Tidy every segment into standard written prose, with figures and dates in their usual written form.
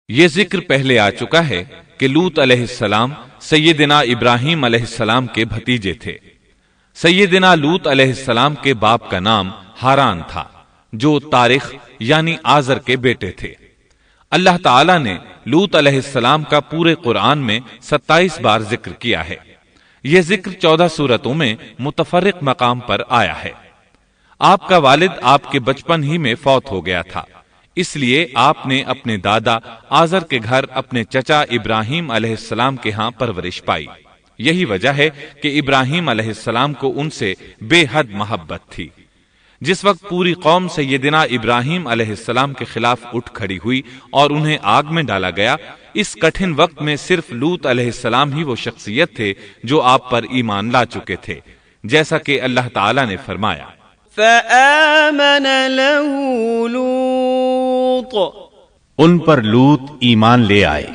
یہ ذکر پہلے آ چکا ہے کہ لوط علیہ السلام سیدنا ابراہیم علیہ السلام کے بھتیجے تھے۔ سیدنا لوط علیہ السلام کے باپ کا نام ہاران تھا، جو تارخ یعنی آزر کے بیٹے تھے۔ اللہ تعالیٰ نے لوط علیہ السلام کا پورے قرآن میں 27 بار ذکر کیا ہے۔ یہ ذکر 14 سورتوں میں متفرق مقام پر آیا ہے۔ آپ کا والد آپ کے بچپن ہی میں فوت ہو گیا تھا، اس لیے آپ نے اپنے دادا آزر کے گھر اپنے چچا ابراہیم علیہ السلام کے ہاں پرورش پائی۔ یہی وجہ ہے کہ ابراہیم علیہ السلام کو ان سے بے حد محبت تھی۔ جس وقت پوری قوم سیدنا ابراہیم علیہ السلام کے خلاف اٹھ کھڑی ہوئی اور انہیں آگ میں ڈالا گیا، اس کٹھن وقت میں صرف لوط علیہ السلام ہی وہ شخصیت تھے جو آپ پر ایمان لا چکے تھے، جیسا کہ اللہ تعالیٰ نے فرمایا فآمن له لوط، ان پر لوط ایمان لے آئے۔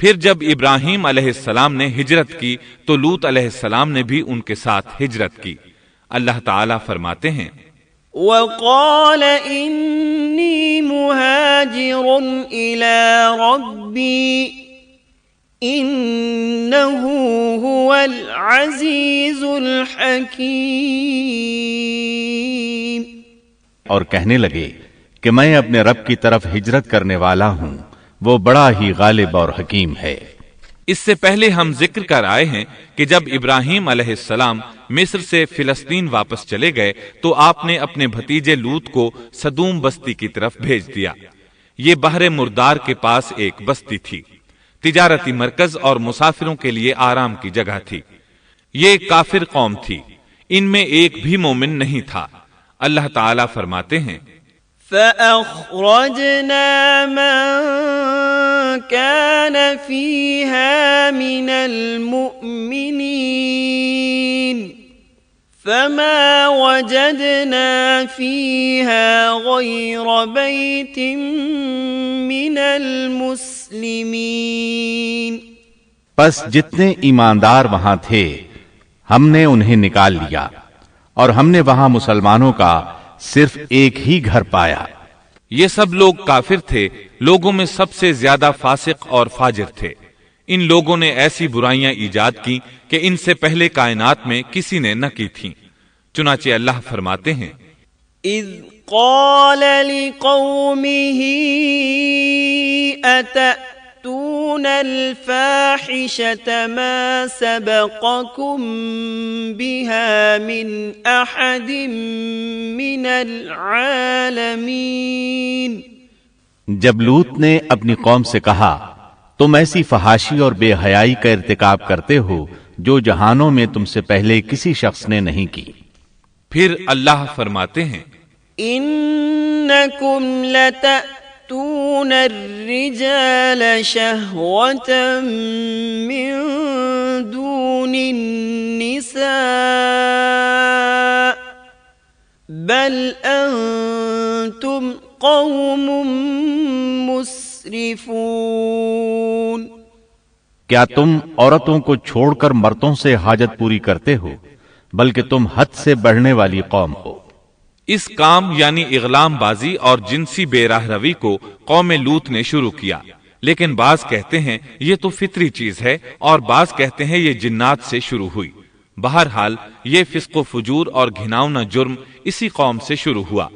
پھر جب ابراہیم علیہ السلام نے ہجرت کی تو لوط علیہ السلام نے بھی ان کے ساتھ ہجرت کی۔ اللہ تعالیٰ فرماتے ہیں وقال انی مہاجر الی ربی انہ هو العزیز الحکیم، اور کہنے لگے کہ میں اپنے رب کی طرف ہجرت کرنے والا ہوں، وہ بڑا ہی غالب اور حکیم ہے۔ اس سے پہلے ہم ذکر کر آئے ہیں کہ جب ابراہیم علیہ السلام مصر سے فلسطین واپس چلے گئے تو آپ نے اپنے بھتیجے لوط کو سدوم بستی کی طرف بھیج دیا۔ یہ بحر مردار کے پاس ایک بستی تھی، تجارتی مرکز اور مسافروں کے لیے آرام کی جگہ تھی۔ یہ کافر قوم تھی، ان میں ایک بھی مومن نہیں تھا۔ اللہ تعالیٰ فرماتے ہیں فأخرجنا من كان فيها من المؤمنين فما وجدنا فيها غير بيت من المسلمين، پس جتنے ایماندار وہاں تھے ہم نے انہیں نکال لیا، اور ہم نے وہاں مسلمانوں کا صرف ایک ہی گھر پایا۔ یہ سب لوگ کافر تھے، لوگوں میں سب سے زیادہ فاسق اور فاجر تھے۔ ان لوگوں نے ایسی برائیاں ایجاد کی کہ ان سے پہلے کائنات میں کسی نے نہ کی تھیں۔ چنانچہ اللہ فرماتے ہیں اذ قال لقومه اتأتون الفاحشة ما سبقكم بها من احد من العالمین، جب لوط نے اپنی قوم سے کہا تم ایسی فحاشی اور بے حیائی کا ارتکاب کرتے ہو جو جہانوں میں تم سے پہلے کسی شخص نے نہیں کی۔ پھر اللہ فرماتے ہیں انکم لتأتون الرجال شہوة من دون النساء بل انتم قوم مسرفون، کیا تم عورتوں کو چھوڑ کر مردوں سے حاجت پوری کرتے ہو، بلکہ تم حد سے بڑھنے والی قوم ہو۔ اس کام یعنی اغلام بازی اور جنسی بے راہ روی کو قوم لوط نے شروع کیا، لیکن بعض کہتے ہیں یہ تو فطری چیز ہے اور بعض کہتے ہیں یہ جنات سے شروع ہوئی۔ بہرحال یہ فسق و فجور اور گھناؤنا جرم اسی قوم سے شروع ہوا۔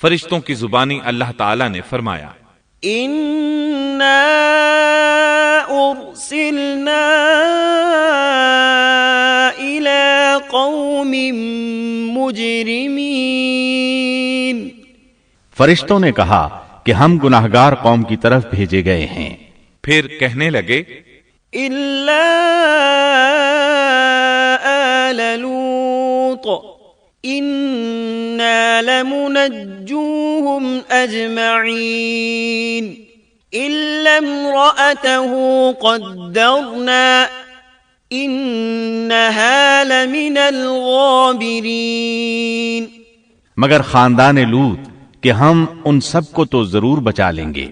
فرشتوں کی زبانی اللہ تعالیٰ نے فرمایا اِنَّا أُرْسِلْنَا إِلَىٰ قَوْمٍ مُجْرِمِينَ، فرشتوں نے کہا کہ ہم گناہگار قوم کی طرف بھیجے گئے ہیں۔ پھر کہنے لگے إِلَّا آلَ لُوطٍ إِنَّا لَمُنَجُّوهُمْ أَجْمَعِينَ إِلَّا امْرَأَتَهُ قَدَّرْنَا إِنَّهَا لَمِنَ الْغَابِرِينَ، مگر خاندان لوط کہ ہم ان سب کو تو ضرور بچا لیں گے،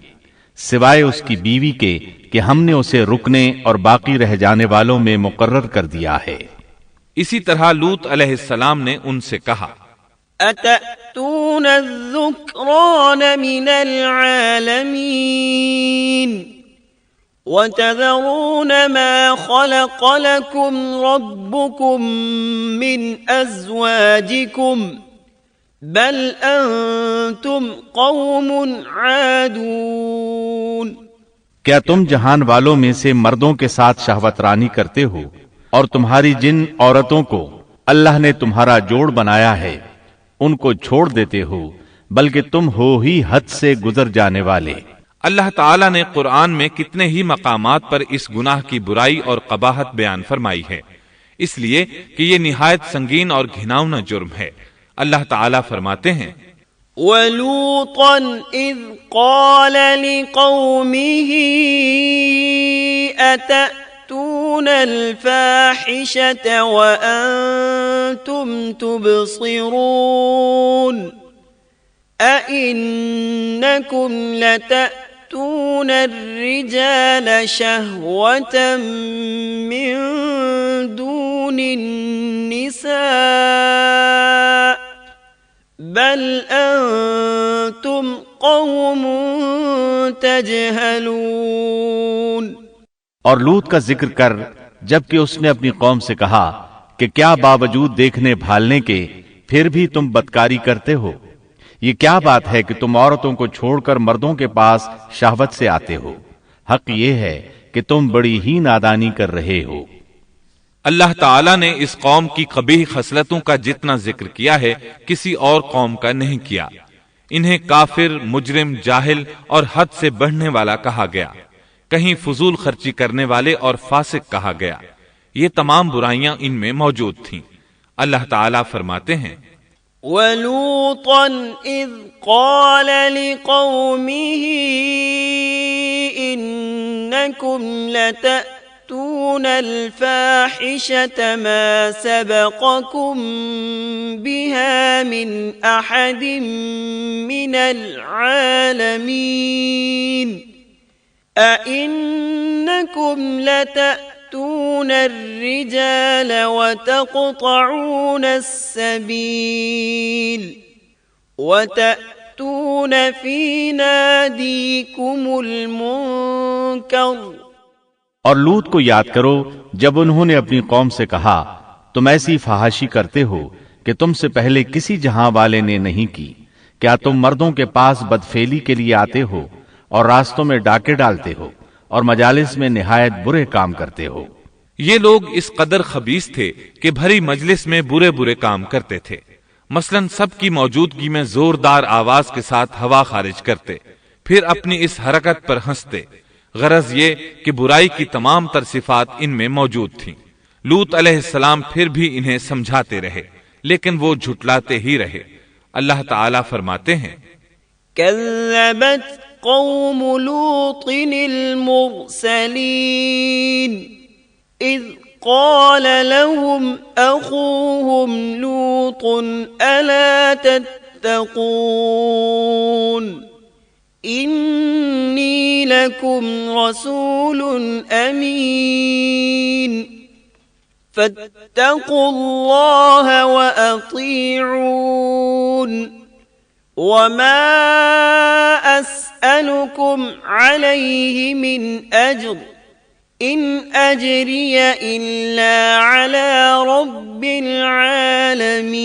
سوائے اس کی بیوی کے کہ ہم نے اسے رکنے اور باقی رہ جانے والوں میں مقرر کر دیا ہے۔ اسی طرح لوط علیہ السلام نے ان سے کہا أتأتون الذكران من العالمين وتذرون ما خلق لكم ربكم من أزواجكم بل أنتم قوم عادون. کیا تم جہان والوں میں سے مردوں کے ساتھ شہوت رانی کرتے ہو اور تمہاری جن عورتوں کو اللہ نے تمہارا جوڑ بنایا ہے ان کو چھوڑ دیتے ہو بلکہ تم ہو ہی حد سے گزر جانے والے. اللہ تعالیٰ نے قرآن میں کتنے ہی مقامات پر اس گناہ کی برائی اور قباحت بیان فرمائی ہے، اس لیے کہ یہ نہایت سنگین اور گھناؤنا جرم ہے. اللہ تعالیٰ فرماتے ہیں وَلُوطًا إِذْ قَالَ لِقَوْمِهِ أَتَأْتُونَ الْفَاحِشَةَ وَأَنْتُمْ تُبْصِرُونَ أَإِنَّكُمْ لَتَأْتُونَ الرِّجَالَ شَهْوَةً مِّن دُونِ النِّسَاءِ بل انتم قوم تجہلون. اور لوط کا ذکر کر جبکہ اس نے اپنی قوم سے کہا کہ کیا باوجود دیکھنے بھالنے کے پھر بھی تم بدکاری کرتے ہو؟ یہ کیا بات ہے کہ تم عورتوں کو چھوڑ کر مردوں کے پاس شہوت سے آتے ہو؟ حق یہ ہے کہ تم بڑی ہی نادانی کر رہے ہو. اللہ تعالیٰ نے اس قوم کی قبیح خصلتوں کا جتنا ذکر کیا ہے کسی اور قوم کا نہیں کیا. انہیں کافر، مجرم، جاہل اور حد سے بڑھنے والا کہا گیا، کہیں فضول خرچی کرنے والے اور فاسق کہا گیا. یہ تمام برائیاں ان میں موجود تھیں. اللہ تعالیٰ فرماتے ہیں وَلُوطًا إِذْ قَالَ لِقَوْمِهِ إِنَّكُمْ لَتَأْتُونَ الْفَاحِشَةَ مَا سَبَقَكُمْ بِهَا مِنْ أَحَدٍ مِّنَ الْعَالَمِينَ أَإِنَّكُمْ لَتَأْتُونَ الرِّجَالَ وَتَقْطَعُونَ السَّبِيلَ وَتَأْتُونَ فِي نَادِيكُمُ الْمُنكَرَ. اور لوط کو یاد کرو جب انہوں نے اپنی قوم سے کہا تم ایسی فحاشی کرتے ہو کہ تم سے پہلے کسی جہاں والے نے نہیں کی. کیا تم مردوں کے پاس بدفعلی کے لیے آتے ہو اور راستوں میں ڈاکے ڈالتے ہو اور مجالس میں نہایت برے کام کرتے ہو؟ یہ لوگ اس قدر خبیث تھے کہ بھری مجلس میں برے برے کام کرتے تھے. مثلا سب کی موجودگی میں زوردار آواز کے ساتھ ہوا خارج کرتے، پھر اپنی اس حرکت پر ہنستے. غرض یہ کہ برائی کی تمام تر صفات ان میں موجود تھیں. لوط علیہ السلام پھر بھی انہیں سمجھاتے رہے لیکن وہ جھٹلاتے ہی رہے. اللہ تعالیٰ فرماتے ہیں كذبت قوم لوط المرسلين إذ قال لهم أخوهم لوط ألا تتقون إني لكم رسول أمين فاتقوا الله وأطيعون وما أسألكم عليه من أجر إن أجري إلا على رب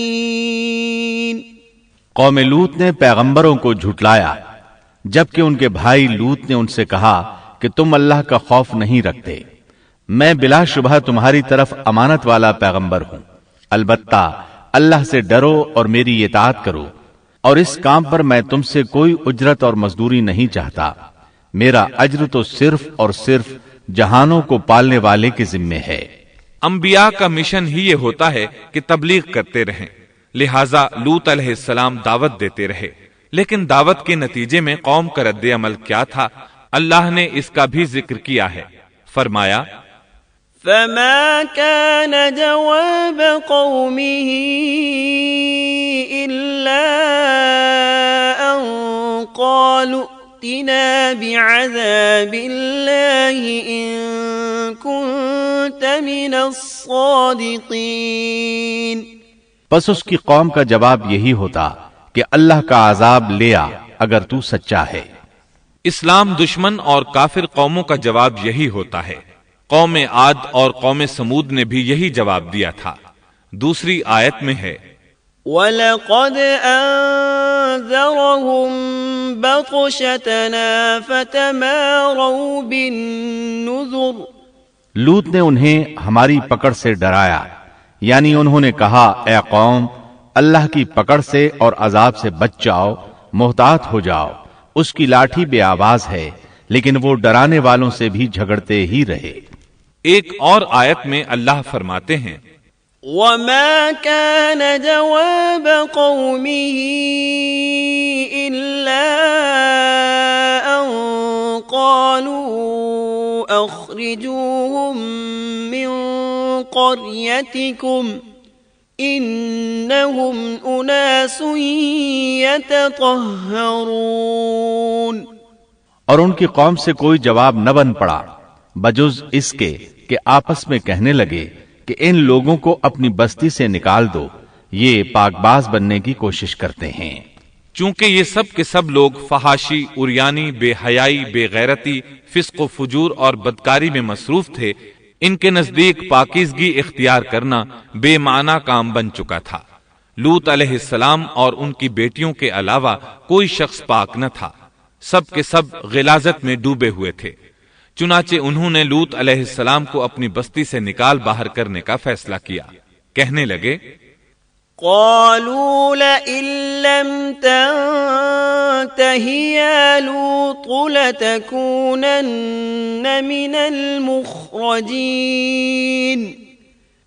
العالمين. قوم لوط نے پیغمبروں کو جھٹلایا جبکہ ان کے بھائی لوط نے ان سے کہا کہ تم اللہ کا خوف نہیں رکھتے. میں بلا شبہ تمہاری طرف امانت والا پیغمبر ہوں، البتہ اللہ سے ڈرو اور میری اطاعت کرو، اور اس کام پر میں تم سے کوئی اجرت اور مزدوری نہیں چاہتا. میرا اجر تو صرف اور صرف جہانوں کو پالنے والے کے ذمے ہے. انبیاء کا مشن ہی یہ ہوتا ہے کہ تبلیغ کرتے رہیں، لہٰذا لوط علیہ السلام دعوت دیتے رہے. لیکن دعوت کے نتیجے میں قوم کا رد عمل کیا تھا اللہ نے اس کا بھی ذکر کیا ہے. فرمایا فما كان جواب قومه إلا أن قالوا ائتنا بعذاب الله إن كنت من الصادقين. پس اس کی قوم کا جواب یہی ہوتا کہ اللہ کا عذاب لے آ اگر تو سچا ہے۔ اسلام دشمن اور کافر قوموں کا جواب یہی ہوتا ہے۔ قوم عاد اور قوم سمود نے بھی یہی جواب دیا تھا۔ دوسری آیت میں ہے وَلَقَدْ أَنذَرَهُمْ بَطْشَتَنَا فَتَمَارَوْا بِالنُّذُرِ، لوط نے انہیں ہماری پکڑ سے ڈرایا، یعنی انہوں نے کہا اے قوم اللہ کی پکڑ سے اور عذاب سے بچ جاؤ، محتاط ہو جاؤ، اس کی لاٹھی بے آواز ہے، لیکن وہ ڈرانے والوں سے بھی جھگڑتے ہی رہے۔ ایک اور آیت میں اللہ فرماتے ہیں وَمَا كَانَ جَوَابَ قَوْمِهِ إِلَّا أَن قَالُوا أَخْرِجُوهُم مِّن قَرْيَتِكُمْ إِنَّهُمْ أُنَاسٌ يَتَطَهَّرُونَ، اور ان کی قوم سے کوئی جواب نہ بن پڑا بجز اس کے کہ آپس میں کہنے لگے کہ ان لوگوں کو اپنی بستی سے نکال دو، یہ پاک باز بننے کی کوشش کرتے ہیں۔ چونکہ یہ سب کے سب لوگ فحاشی، عریانی، بے حیائی، بے غیرتی، فسق و فجور اور بدکاری میں مصروف تھے، ان کے نزدیک پاکیزگی اختیار کرنا بے معنی کام بن چکا تھا۔ لوط علیہ السلام اور ان کی بیٹیوں کے علاوہ کوئی شخص پاک نہ تھا، سب کے سب غلاظت میں ڈوبے ہوئے تھے۔ چنانچہ انہوں نے لوط علیہ السلام کو اپنی بستی سے نکال باہر کرنے کا فیصلہ کیا۔ کہنے لگے قالوا لئن لم تنته يا لوط لتكونن من المخرجين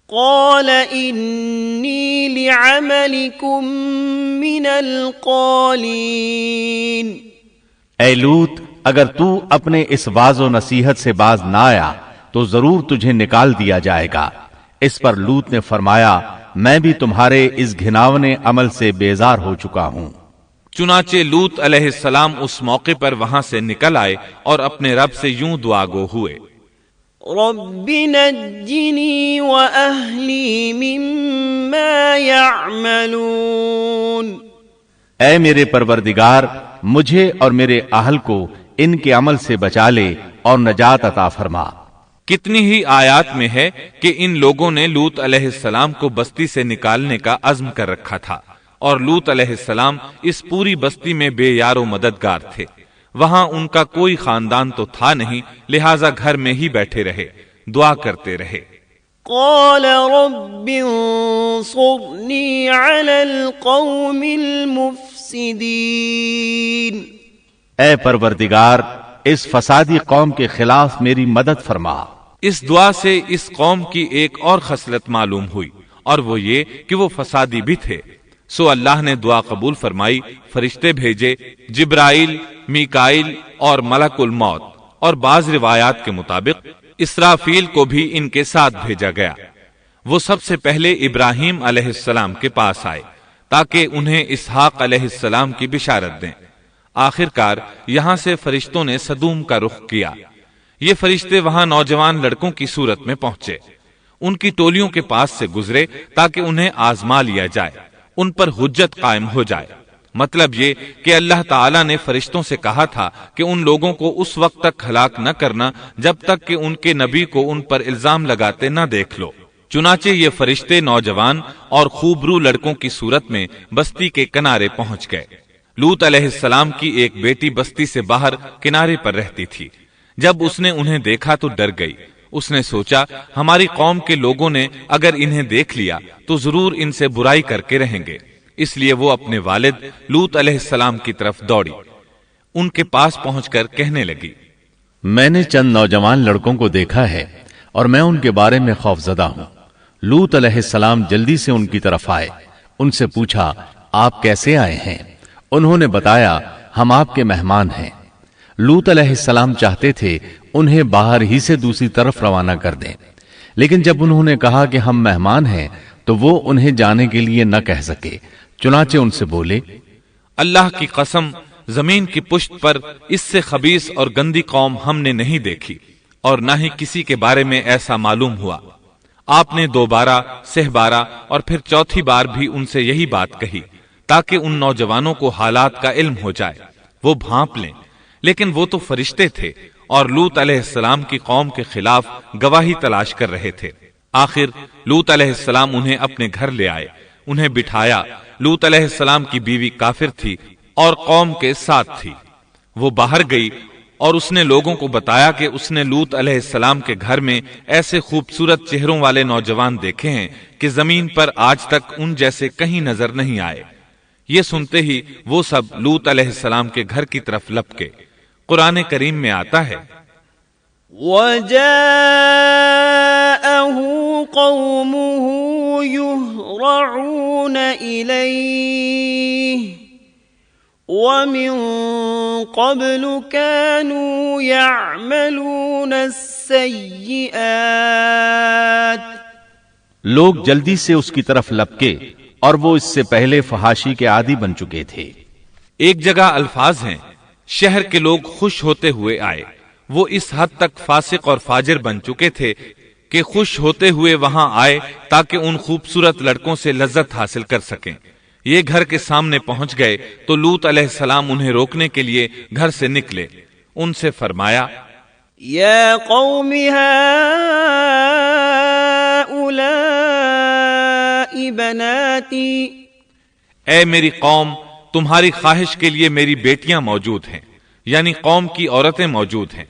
قال إني لعملكم من القالين۔ اے لوط اگر تو اپنے اس واز و نصیحت سے باز نہ آیا تو ضرور تجھے نکال دیا جائے گا۔ اس پر لوط نے فرمایا میں بھی تمہارے اس گھناونے عمل سے بیزار ہو چکا ہوں۔ چنانچہ لوط علیہ السلام اس موقع پر وہاں سے نکل آئے اور اپنے رب سے یوں دعا گو ہوئے رب نجنی وأہلی مما يعملون، اے میرے پروردگار مجھے اور میرے اہل کو ان کے عمل سے بچا لے اور نجات عطا فرما۔ کتنی ہی آیات میں ہے کہ ان لوگوں نے لوط علیہ السلام کو بستی سے نکالنے کا عزم کر رکھا تھا، اور لوط علیہ السلام اس پوری بستی میں بے یار و مددگار تھے۔ وہاں ان کا کوئی خاندان تو تھا نہیں، لہٰذا گھر میں ہی بیٹھے رہے، دعا کرتے رہے۔ قال رب انصرنی علی القوم المفسدین، اے پروردگار اس فسادی قوم کے خلاف میری مدد فرما۔ اس دعا سے اس قوم کی ایک اور خصلت معلوم ہوئی، اور وہ یہ کہ وہ فسادی بھی تھے۔ سو اللہ نے دعا قبول فرمائی، فرشتے بھیجے، جبرائیل، میکائیل اور ملک الموت، اور بعض روایات کے مطابق اسرافیل کو بھی ان کے ساتھ بھیجا گیا۔ وہ سب سے پہلے ابراہیم علیہ السلام کے پاس آئے تاکہ انہیں اسحاق علیہ السلام کی بشارت دیں۔ آخر کار یہاں سے فرشتوں نے سدوم کا رخ کیا۔ یہ فرشتے وہاں نوجوان لڑکوں کی صورت میں پہنچے، ان کی ٹولیوں کے پاس سے گزرے تاکہ انہیں آزما لیا جائے، ان پر حجت قائم ہو جائے۔ مطلب یہ کہ اللہ تعالیٰ نے فرشتوں سے کہا تھا کہ ان لوگوں کو اس وقت تک ہلاک نہ کرنا جب تک کہ ان کے نبی کو ان پر الزام لگاتے نہ دیکھ لو۔ چنانچہ یہ فرشتے نوجوان اور خوبرو لڑکوں کی صورت میں بستی کے کنارے پہنچ گئے۔ لوط علیہ السلام کی ایک بیٹی بستی سے باہر کنارے پر رہتی تھی۔ جب اس نے انہیں دیکھا تو ڈر گئی۔ اس نے سوچا ہماری قوم کے لوگوں نے اگر انہیں دیکھ لیا تو ضرور ان سے برائی کر کے رہیں گے، اس لیے وہ اپنے والد لوط علیہ السلام کی طرف دوڑی، ان کے پاس پہنچ کر کہنے لگی میں نے چند نوجوان لڑکوں کو دیکھا ہے اور میں ان کے بارے میں خوف زدہ ہوں۔ لوط علیہ السلام جلدی سے ان کی طرف آئے، ان سے پوچھا آپ کیسے آئے ہیں؟ انہوں نے بتایا ہم آپ کے مہمان ہیں۔ لوط علیہ السلام چاہتے تھے انہیں باہر ہی سے دوسری طرف روانہ کر دیں، لیکن جب انہوں نے کہا کہ ہم مہمان ہیں تو وہ انہیں جانے کے لیے نہ کہہ سکے، چنانچہ ان سے بولے اللہ کی قسم زمین کی پشت پر اس سے خبیث اور گندی قوم ہم نے نہیں دیکھی، اور نہ ہی کسی کے بارے میں ایسا معلوم ہوا۔ آپ نے دوبارہ، سہبارہ اور پھر چوتھی بار بھی ان سے یہی بات کہی تاکہ ان نوجوانوں کو حالات کا علم ہو جائے، وہ بھانپ لیں، لیکن وہ تو فرشتے تھے اور لوط علیہ السلام کی قوم کے خلاف گواہی تلاش کر رہے تھے۔ آخر لوط علیہ السلام انہیں اپنے گھر لے آئے، انہیں بٹھایا۔ لوط علیہ السلام کی بیوی کافر تھی اور قوم کے ساتھ تھی۔ وہ باہر گئی اور اس نے لوگوں کو بتایا کہ اس نے لوط علیہ السلام کے گھر میں ایسے خوبصورت چہروں والے نوجوان دیکھے ہیں کہ زمین پر آج تک ان جیسے کہیں نظر نہیں آئے۔ یہ سنتے ہی وہ سب لوط علیہ السلام کے گھر کی طرف لپکے۔ قرآن کریم میں آتا ہے، وَجَاءَهُ قَوْمُهُ يُهْرَعُونَ إِلَيْهِ وَمِن قَبْلُ كَانُوا يَعْمَلُونَ السَّيِّئَاتِ۔ لوگ جلدی سے اس کی طرف لپکے اور وہ اس سے پہلے فحاشی کے عادی بن چکے تھے۔ ایک جگہ الفاظ ہیں، شہر کے لوگ خوش ہوتے ہوئے آئے۔ وہ اس حد تک فاسق اور فاجر بن چکے تھے کہ خوش ہوتے ہوئے وہاں آئے تاکہ ان خوبصورت لڑکوں سے لذت حاصل کر سکیں۔ یہ گھر کے سامنے پہنچ گئے تو لوط علیہ السلام انہیں روکنے کے لیے گھر سے نکلے۔ ان سے فرمایا، یا قوم هؤلاء بناتی، اے میری قوم، تمہاری خواہش کے لیے میری بیٹیاں موجود ہیں، یعنی قوم کی عورتیں موجود ہیں۔